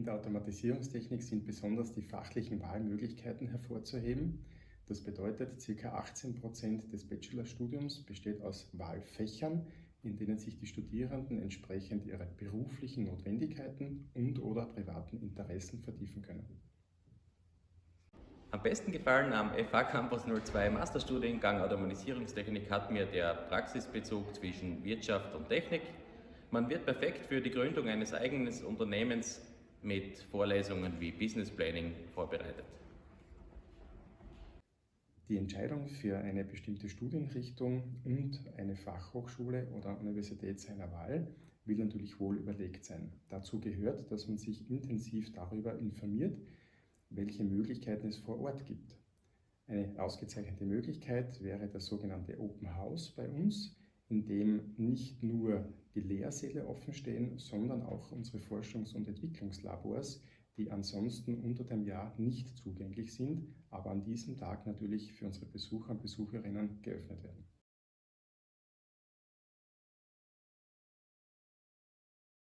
der Automatisierungstechnik sind besonders die fachlichen Wahlmöglichkeiten hervorzuheben. Das bedeutet, ca. 18% des Bachelorstudiums besteht aus Wahlfächern, in denen sich die Studierenden entsprechend ihrer beruflichen Notwendigkeiten und/oder privaten Interessen vertiefen können. Am besten gefallen am FH Campus 02 Masterstudiengang Automatisierungstechnik hat mir der Praxisbezug zwischen Wirtschaft und Technik. Man wird perfekt für die Gründung eines eigenen Unternehmens mit Vorlesungen wie Business Planning vorbereitet. Die Entscheidung für eine bestimmte Studienrichtung und eine Fachhochschule oder Universität seiner Wahl will natürlich wohl überlegt sein. Dazu gehört, dass man sich intensiv darüber informiert, welche Möglichkeiten es vor Ort gibt. Eine ausgezeichnete Möglichkeit wäre das sogenannte Open House bei uns, in dem nicht nur die Lehrsäle offen stehen, sondern auch unsere Forschungs- und Entwicklungslabors, die ansonsten unter dem Jahr nicht zugänglich sind, aber an diesem Tag natürlich für unsere Besucher und Besucherinnen geöffnet werden.